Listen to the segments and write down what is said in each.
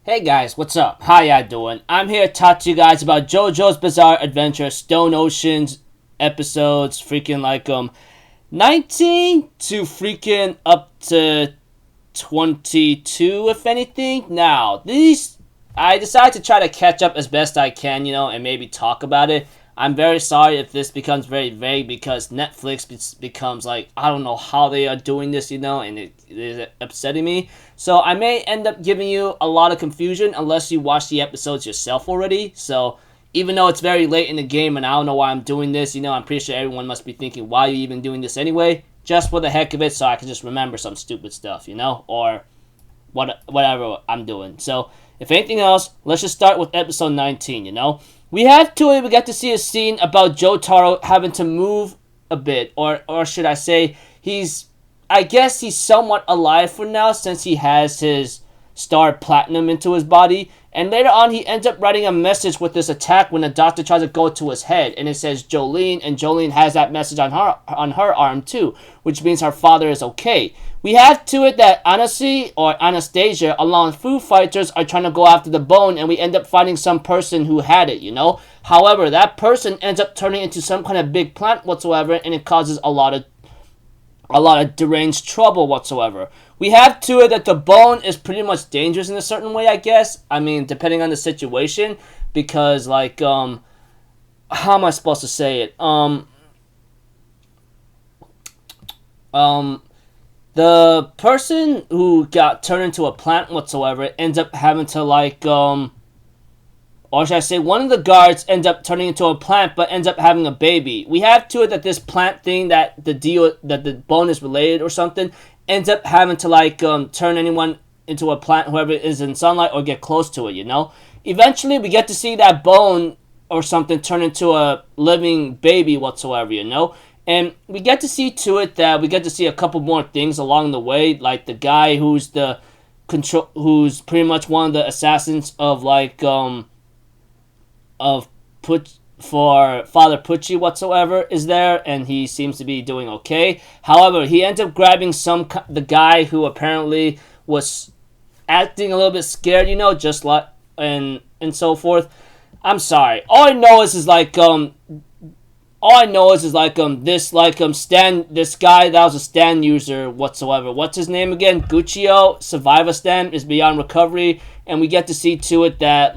Hey guys, what's up? How ya doing? I'm here to talk to you guys about JoJo's Bizarre Adventure Stone Ocean's episodes freaking 19 to freaking up to 22 if anything. Now, I decided to try to catch up as best I can, and maybe talk about it. I'm very sorry if this becomes very vague because Netflix becomes I don't know how they are doing this, and it is upsetting me. So I may end up giving you a lot of confusion unless you watch the episodes yourself already. So even though it's very late in the game and I don't know why I'm doing this, I'm pretty sure everyone must be thinking, why are you even doing this anyway? Just for the heck of it, so I can just remember some stupid stuff, or whatever I'm doing. So if anything else, let's just start with episode 19, We get to see a scene about Jotaro having to move a bit, or should I say, I guess he's somewhat alive for now since he has his star platinum into his body. And later on, he ends up writing a message with this attack when the doctor tries to go to his head, and it says Jolene, and Jolene has that message on her arm too, which means her father is okay. We have to it that Anasi or Anastasia along with Foo Fighters are trying to go after the bone, and we end up finding some person who had it, However, that person ends up turning into some kind of big plant whatsoever, and it causes a lot of deranged trouble whatsoever. We have to it that the bone is pretty much dangerous in a certain way, I guess. I mean, depending on the situation, because how am I supposed to say it? The person who got turned into a plant whatsoever ends up having to or should I say, one of the guards ends up turning into a plant, but ends up having a baby. We have to it that this plant thing that the bone is related or something ends up having to turn anyone into a plant, whoever is in sunlight, or get close to it. Eventually, we get to see that bone or something turn into a living baby whatsoever. And we get to see to it that we get to see a couple more things along the way, like the guy who's pretty much one of the assassins of for Father Pucci whatsoever is there, and he seems to be doing okay. However, he ends up grabbing the guy who apparently was acting a little bit scared, just and so forth. I'm sorry. All I know is this guy that was a stand user whatsoever. What's his name again? Guccio, Survivor Stand, is beyond recovery, and we get to see to it that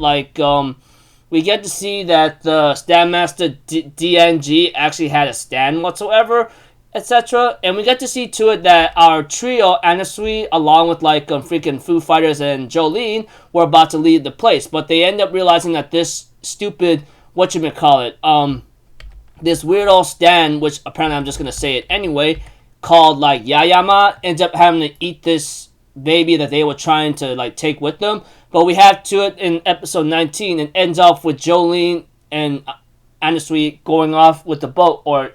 we get to see that the Stand Master DNG actually had a stand whatsoever, etc. And we get to see to it that our trio, Anasui, along with freaking Foo Fighters and Jolene, were about to leave the place. But they end up realizing that this stupid, this weird old stand, which apparently I'm just going to say it anyway, called Yayama, ends up having to eat this baby that they were trying to take with them. But we have to it in episode 19, and ends off with Jolene and Anasui going off with the boat, or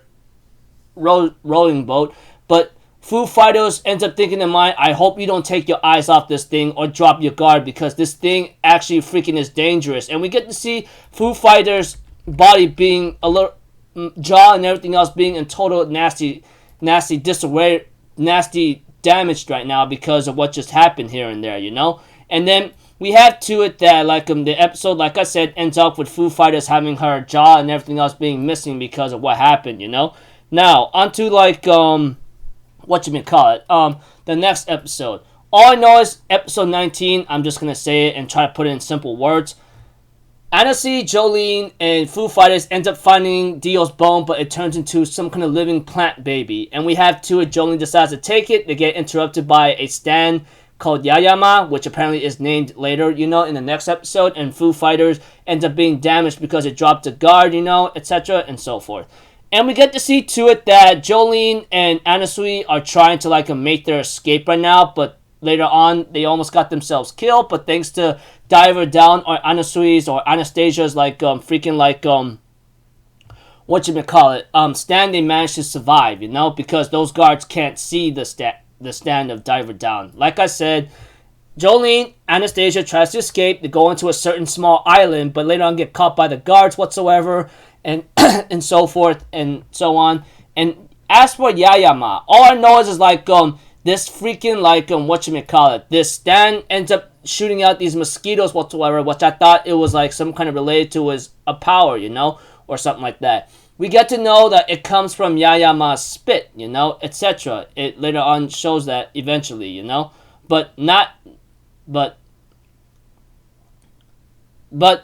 rolling boat. But Foo Fighters ends up thinking in mind, I hope you don't take your eyes off this thing or drop your guard, because this thing actually freaking is dangerous. And we get to see Foo Fighters' body being a little, jaw and everything else being in total nasty disarray, nasty damaged right now because of what just happened here and there, And then we have to it that the episode, like I said, ends up with Foo Fighters having her jaw and everything else being missing because of what happened, Now, onto the next episode. All I know is episode 19, I'm just gonna say it and try to put it in simple words. Anasi, Jolene, and Foo Fighters end up finding Dio's bone, but it turns into some kind of living plant baby. And we have to it, Jolene decides to take it. They get interrupted by a stand called Yayama, which apparently is named later, in the next episode. And Foo Fighters ends up being damaged because it dropped a guard, etc. and so forth. And we get to see to it that Jolene and Anasui are trying to make their escape right now, but later on they almost got themselves killed. But thanks to Diver Down or Anasui's or Anastasia's stand, they managed to survive, because those guards can't see the stand of Diver Down. Like I said, Jolene, Anastasia tries to escape. They go into a certain small island, but later on get caught by the guards whatsoever, and and so forth and so on. And as for Yayama, all I know is this freaking like whatchamacallit, this stand ends up shooting out these mosquitoes whatsoever, which I thought it was like some kind of related to his a power, you know, or something like that. We get to know that it comes from Yayama's spit, you know, etc. It later on shows that eventually, you know, but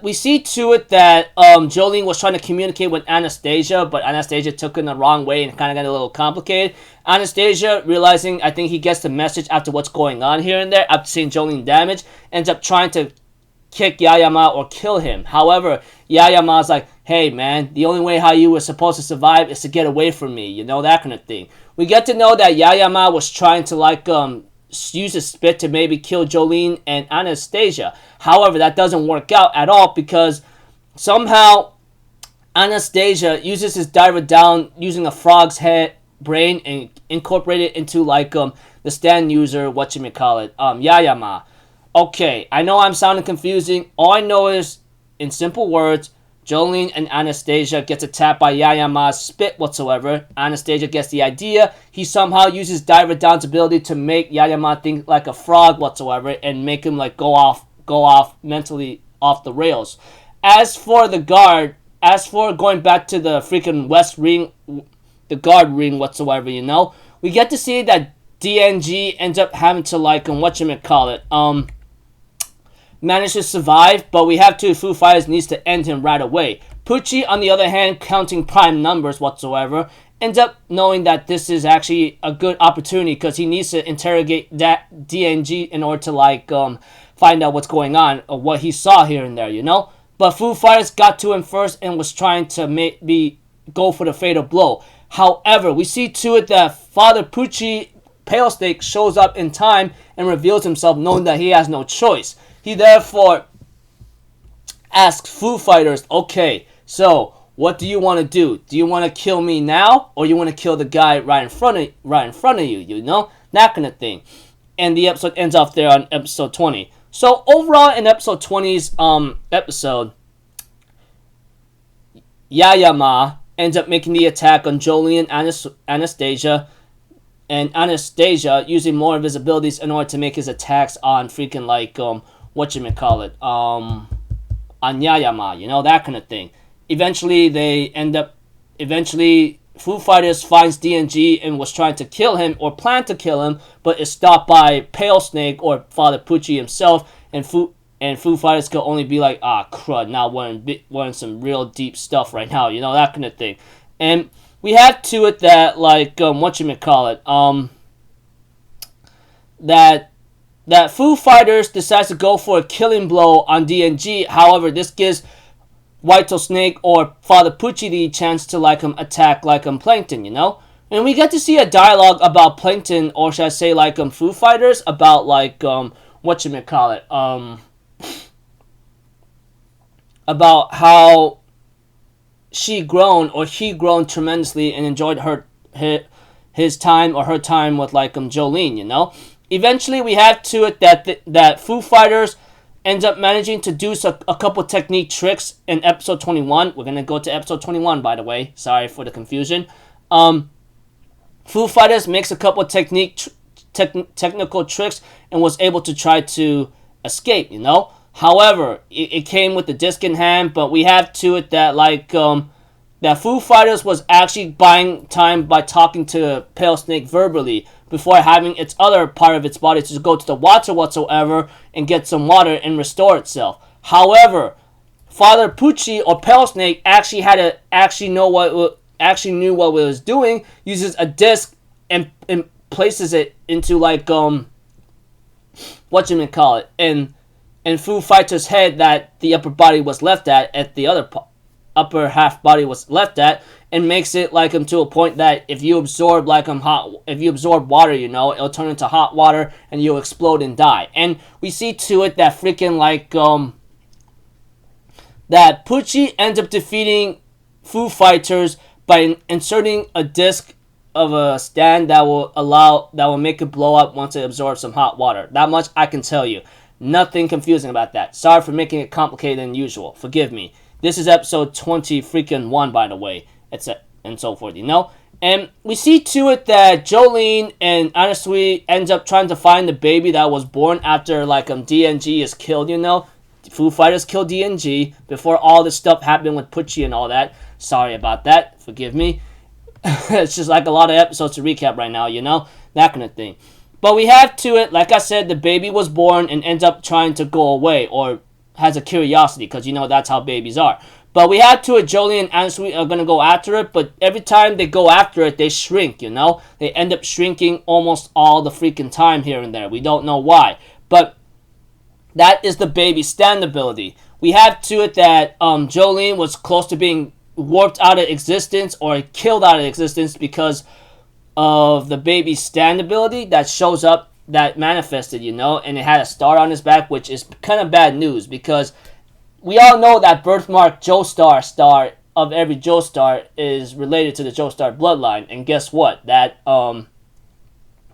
we see to it that Jolene was trying to communicate with Anastasia, but Anastasia took it in the wrong way and kind of got a little complicated. Anastasia, realizing I think he gets the message after what's going on here and there, after seeing Jolene damage, ends up trying to kick Yayama or kill him. However, Yayama's like, hey man, the only way how you were supposed to survive is to get away from me, you know, that kind of thing. We get to know that Yayama was trying to like use his spit to maybe kill Jolene and Anastasia. However, that doesn't work out at all because somehow Anastasia uses his diver down using a frog's head brain and incorporate it into like the stand user, Yayama. Okay, I know I'm sounding confusing. All I know is, in simple words, Jolene and Anastasia gets attacked by Yayama's spit whatsoever. Anastasia gets the idea. He somehow uses Diver Down's ability to make Yayama think like a frog whatsoever and make him like go off mentally off the rails. As for going back to the freaking West Ring, the guard ring whatsoever, you know, we get to see that DNG ends up having to like manage to survive, but we have two Foo Fighters needs to end him right away. Pucci, on the other hand, counting prime numbers whatsoever, ends up knowing that this is actually a good opportunity because he needs to interrogate that DNG in order to like find out what's going on or what he saw here and there, you know. But Foo Fighters got to him first and was trying to maybe go for the fatal blow. However, we see to it that Father Pucci Pale Snake shows up in time and reveals himself, knowing that he has no choice. He therefore asks Foo Fighters, okay, so what do you want to do? Do you want to kill me now, or you want to kill the guy right in front of you? You know, that kind of thing. And the episode ends off there on episode 20. So overall, in episode 20's episode, Yayama ends up making the attack on Jolene and Anastasia. And Anastasia using more of his abilities in order to make his attacks on freaking like on Yayama, you know, that kind of thing. Eventually Foo Fighters finds DNG and was trying to kill him or plan to kill him, but is stopped by Pale Snake or Father Pucci himself, and Foo Fighters could only be like, ah, crud, now we're in some real deep stuff right now, you know, that kind of thing. And we have to it that like that Foo Fighters decides to go for a killing blow on DNG. However, this gives Whitetail Snake or Father Pucci the chance to like attack like Plankton, you know. And we get to see a dialogue about Plankton, or should I say like Foo Fighters, about like about how he grown tremendously and enjoyed his time or her time with like Jolene, you know. Eventually, we have to it that Foo Fighters ends up managing to do a couple technique tricks in episode 21. We're gonna go to episode 21, by the way. Sorry for the confusion. Foo Fighters makes a couple technical tricks and was able to try to escape, you know. However, it came with the disc in hand, but we have to it that like that Foo Fighters was actually buying time by talking to Pale Snake verbally before having its other part of its body to go to the water whatsoever and get some water and restore itself. However, Father Pucci or Pale Snake actually knew what it was doing, uses a disc and places it into like in Foo Fighters' head that the upper body was left at the other upper half body was left at, and makes it like to a point that if you absorb water, you know, it'll turn into hot water and you'll explode and die. And we see to it that freaking like that Pucci ends up defeating Foo Fighters by inserting a disc of a stand that will make it blow up once it absorbs some hot water. That much I can tell you. Nothing confusing about that. Sorry for making it complicated than usual. Forgive me. This is episode 20 freaking 1, by the way. And so forth, you know? And we see to it that Jolene and Anasui ends up trying to find the baby that was born after like DNG is killed, you know. Foo Fighters killed DNG before all this stuff happened with Pucci and all that. Sorry about that. Forgive me. It's just like a lot of episodes to recap right now, you know. That kind of thing. But we have to it, like I said, the baby was born and ends up trying to go away or has a curiosity because, you know, that's how babies are. But we have to it, Jolie and Anasui are going to go after it, but every time they go after it, they shrink, you know? They end up shrinking almost all the freaking time here and there. We don't know why. But that is the baby stand ability. We have to it that Jolene was close to being warped out of existence or killed out of existence because of the baby stand ability that shows up, that manifested, you know? And it had a star on his back, which is kind of bad news because we all know that birthmark Joestar star of every Joestar is related to the Joestar bloodline. And guess what? That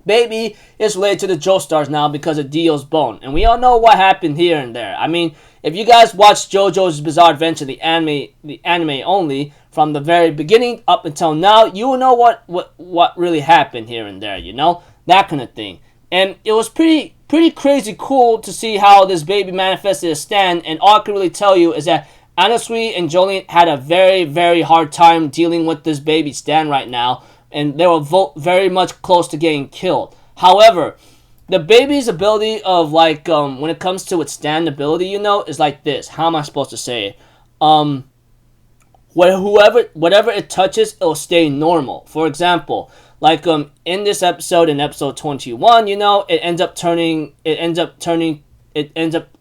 baby is related to the Joestars now because of Dio's bone. And we all know what happened here and there. I mean, if you guys watch JoJo's Bizarre Adventure, the anime only, from the very beginning up until now, you will know what really happened here and there, you know? That kind of thing. And it was pretty crazy cool to see how this baby manifested a stand, and all I can really tell you is that Anasui and Jolene had a very, very hard time dealing with this baby stand right now, and they were very much close to getting killed. However, the baby's ability of, like, when it comes to its stand ability, you know, is like this. How am I supposed to say it? Whatever it touches, it'll stay normal. For example, like in this episode, in episode 21, you know, it ends up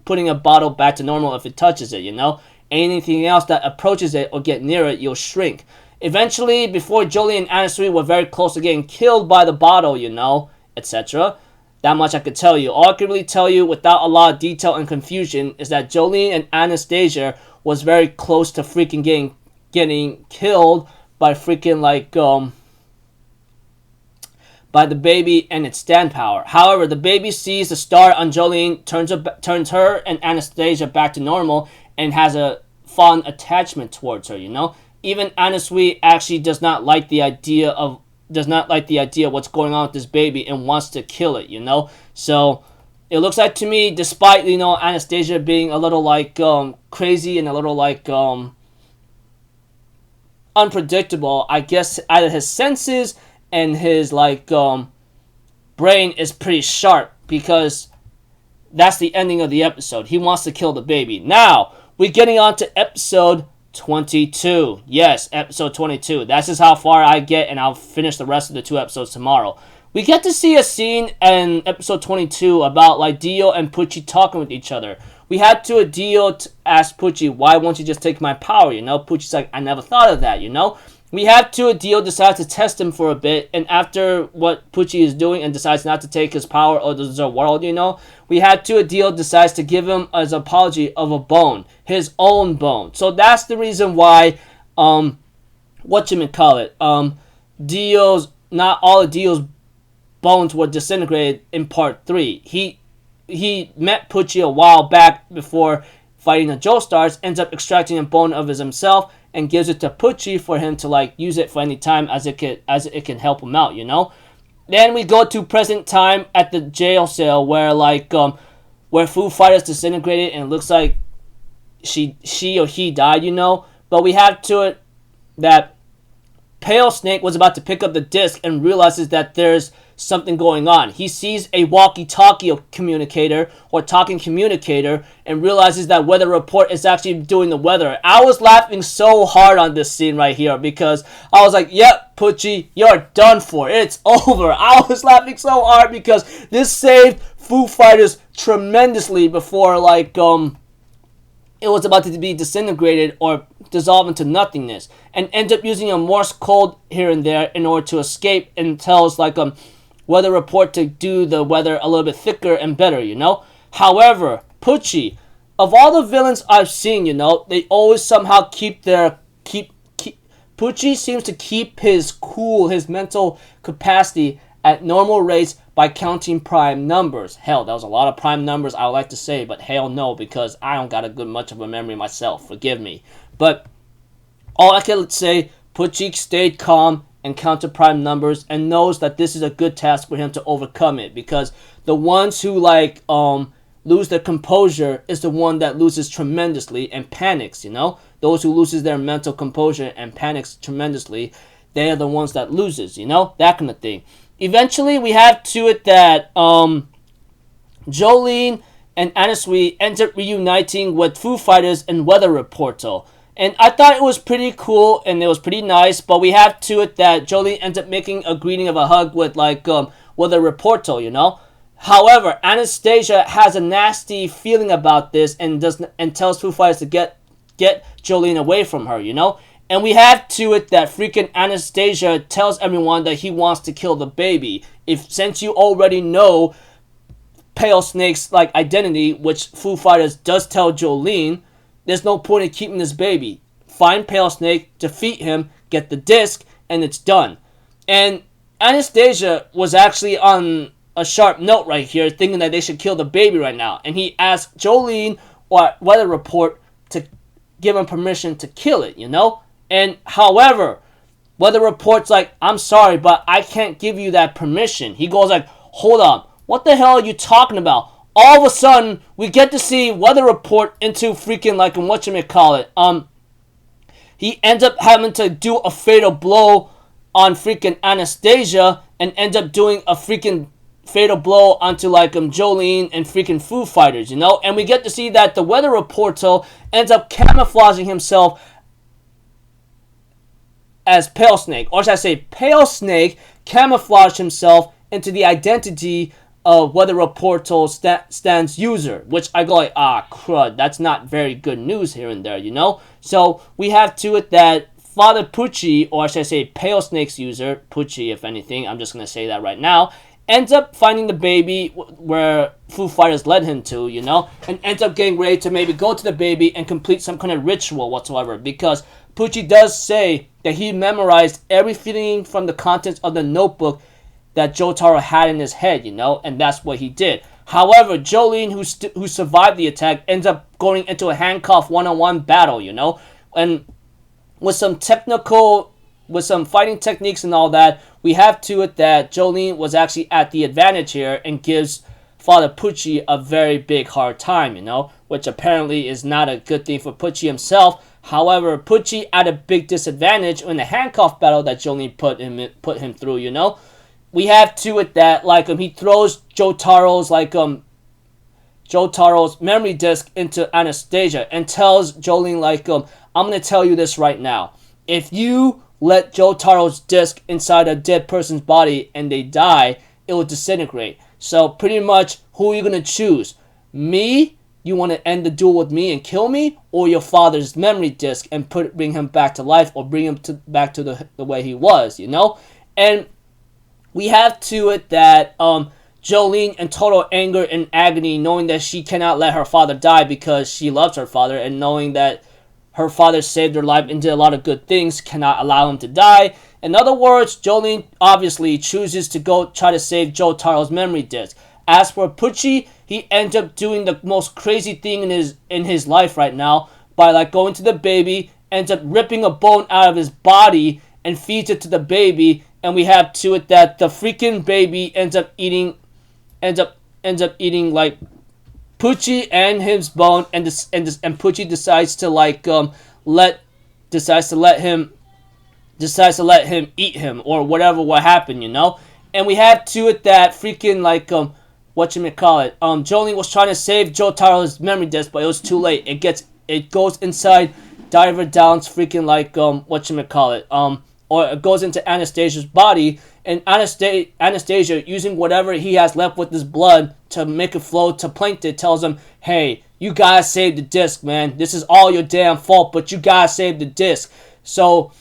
putting a bottle back to normal if it touches it, you know. Anything else that approaches it or get near it, you'll shrink. Eventually, before Jolie and Anasui were very close to getting killed by the bottle, you know, etc. That much I could tell you. All I can really tell you without a lot of detail and confusion is that Jolene and Anastasia was very close to freaking getting killed by freaking like by the baby and its stand power. However, the baby sees the star on Jolene, turns her and Anastasia back to normal, and has a fond attachment towards her, you know? Even Anasui actually does not like the idea of what's going on with this baby and wants to kill it, you know? So it looks like to me, despite, you know, Anastasia being a little like crazy and a little like unpredictable, I guess either his senses and his like brain is pretty sharp, because that's the ending of the episode. He wants to kill the baby. Now we're getting on to episode 22. Yes, episode 22. That's just how far I get, and I'll finish the rest of the 2 episodes tomorrow. We get to see a scene in episode 22 about like Dio and Pucci talking with each other. We had to Dio ask Pucci, why won't you just take my power, you know? Pucci's like, I never thought of that, you know? We have to Dio decides to test him for a bit, and after what Pucci is doing and decides not to take his power or the world, you know, we had to Dio decides to give him as an apology of a bone, his own bone. So that's the reason why, Dio's, not all of Dio's bones were disintegrated in part 3. He met Pucci a while back before fighting the Joestars, ends up extracting a bone of himself, and gives it to Pucci for him to like use it for any time as it can help him out, you know. Then we go to present time at the jail cell where like where Foo Fighters disintegrated and it looks like she or he died, you know. But we have to it that Pale Snake was about to pick up the disc and realizes that there's something going on. He sees a walkie-talkie communicator or talking communicator and realizes that weather report is actually doing the weather. I was laughing so hard on this scene right here because I was like, yep, Pucci, you're done for. It's over. I was laughing so hard because this saved Foo Fighters tremendously before like it was about to be disintegrated or dissolve into nothingness, and ends up using a Morse code here and there in order to escape, and tells like weather report to do the weather a little bit thicker and better, you know. However, Pucci, of all the villains I've seen, you know, they always somehow Pucci seems to keep his cool, his mental capacity at normal rates by counting prime numbers. Hell, that was a lot of prime numbers I would like to say, but hell no, because I don't got a good much of a memory myself. Forgive me. But all I can say, Pucci stayed calm and counter prime numbers, and knows that this is a good task for him to overcome it, because the ones who like lose their composure is the one that loses tremendously and panics, you know? Those who loses their mental composure and panics tremendously, they are the ones that loses, you know? That kind of thing. Eventually, we have to it that Jolene and Anasui end up reuniting with Foo Fighters and Weather Reporter. And I thought it was pretty cool and it was pretty nice, but we have to it that Jolene ends up making a greeting of a hug with like Weather Reporter, you know? However, Anastasia has a nasty feeling about this and tells Foo Fighters to get Jolene away from her, you know? And we have to it that freaking Anastasia tells everyone that he wants to kill the baby. Since you already know Pale Snake's like identity, which Foo Fighters does tell Jolene, there's no point in keeping this baby. Find Pale Snake, defeat him, get the disc, and it's done. And Anastasia was actually on a sharp note right here, thinking that they should kill the baby right now. And he asked Jolene or Weather Report to give him permission to kill it, you know? And however, Weather Report's like, I'm sorry, but I can't give you that permission. He goes like, hold on, what the hell are you talking about? All of a sudden, we get to see Weather Report into freaking like whatchamacallit. He ends up having to do a fatal blow on freaking Anastasia and ends up doing a freaking fatal blow onto like Jolene and freaking Foo Fighters, you know? And we get to see that the Weather Reporter ends up camouflaging himself as Pale Snake. Or should I say, Pale Snake camouflaged himself into the identity of Weather Reporter stands user, which I go like, crud, that's not very good news here and there, you know? So we have to it that Father Pucci, or should I say Pale Snake's user, Pucci if anything, I'm just going to say that right now, ends up finding the baby where Foo Fighters led him to, you know? And ends up getting ready to maybe go to the baby and complete some kind of ritual whatsoever, because Pucci does say that he memorized everything from the contents of the notebook that Jotaro had in his head, you know, and that's what he did. However, Jolene, who survived the attack, ends up going into a handcuff one-on-one battle, you know, and with some fighting techniques and all that, we have to it that Jolene was actually at the advantage here and gives Father Pucci a very big hard time, you know, which apparently is not a good thing for Pucci himself. However, Pucci at a big disadvantage in the handcuff battle that Jolene put him through, you know. We have to it that like he throws Jotaro's memory disk into Anastasia and tells Jolene like I'm gonna tell you this right now. If you let Jotaro's disc inside a dead person's body and they die, it will disintegrate. So pretty much, who are you gonna choose? Me? You want to end the duel with me and kill me, or your father's memory disk and bring him back to life, or bring him back to the way he was, you know? And we have to it that Jolene in total anger and agony, knowing that she cannot let her father die because she loves her father, and knowing that her father saved her life and did a lot of good things, cannot allow him to die. In other words, Jolene obviously chooses to go try to save Jotaro's memory disk. As for Pucci, he ends up doing the most crazy thing in his life right now by like going to the baby, ends up ripping a bone out of his body and feeds it to the baby, and we have to it that the freaking baby ends up eating like Pucci and his bone, and Pucci decides to like let him eat him or whatever what happened, you know. And we have to it that freaking like Jolene was trying to save Jotaro's memory disk, but it was too late. It goes inside Diver Down's freaking like or it goes into Anastasia's body, and Anastasia, using whatever he has left with his blood to make it flow to Plankton, tells him, hey, you gotta save the disc, man. This is all your damn fault, but you gotta save the disc. So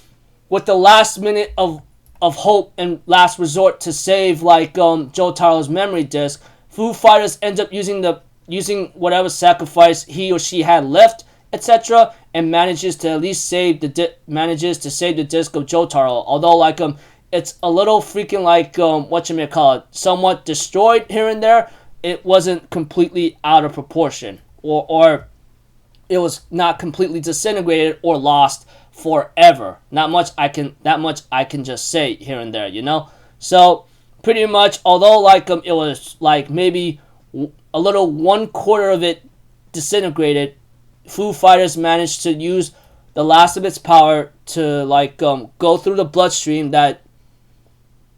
with the last minute of hope and last resort to save like Jotaro's memory disk, Foo Fighters ends up using whatever sacrifice he or she had left, etc., and manages to at least save the disc of Jotaro. Although like it's a little freaking like somewhat destroyed here and there. It wasn't completely out of proportion, or it was not completely disintegrated or lost forever. Not much I can just say here and there, you know. So pretty much, although like it was like maybe a little 1/4 of it disintegrated, Foo Fighters managed to use the last of its power to like go through the bloodstream that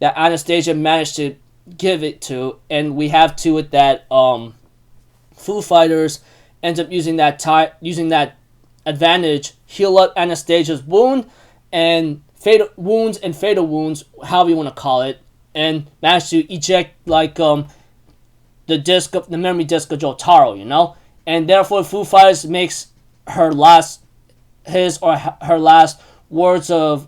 Anastasia managed to give it to, and we have to it that Foo Fighters ends up using that advantage, heal up Anastasia's wound and fatal wounds, however you want to call it, and manage to eject like the memory disc of Jotaro, you know, and therefore Foo Fighters makes her last words of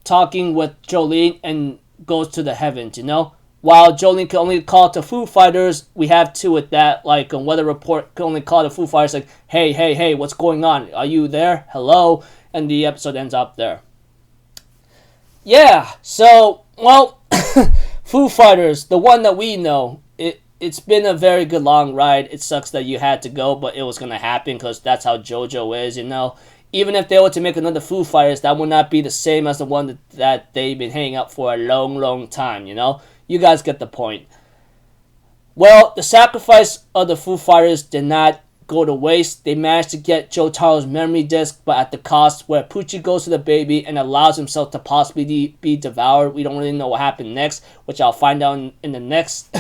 talking with Jolene and goes to the heavens, you know. While Jolene can only call to Foo Fighters, we have two at that, like Weather Report can only call to Foo Fighters like, hey, what's going on? Are you there? Hello? And the episode ends up there. Yeah, so, well, Foo Fighters, the one that we know, it's been a very good long ride. It sucks that you had to go, but it was going to happen because that's how JoJo is, you know. Even if they were to make another Foo Fighters, that would not be the same as the one that they've been hanging out for a long time, you know. You guys get the point. Well, the sacrifice of the Foo Fighters did not go to waste. They managed to get Jotaro's memory disc, but at the cost where Pucci goes to the baby and allows himself to possibly be devoured. We don't really know what happened next, which I'll find out in the next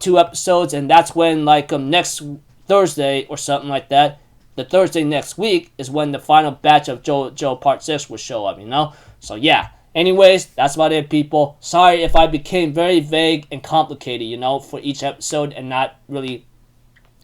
2 episodes, and that's when like next Thursday or something like that. The Thursday next week is when the final batch of JoJo Part 6 will show up, you know? So yeah. Anyways, that's about it, people. Sorry if I became very vague and complicated, you know, for each episode and not really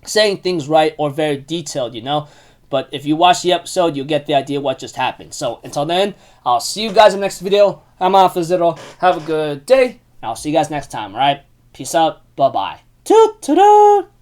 saying things right or very detailed, you know. But if you watch the episode, you'll get the idea what just happened. So until then, I'll see you guys in the next video. I'm Alpha Zero. Have a good day. And I'll see you guys next time, alright? Peace out. Bye-bye. Toot-toot-toot.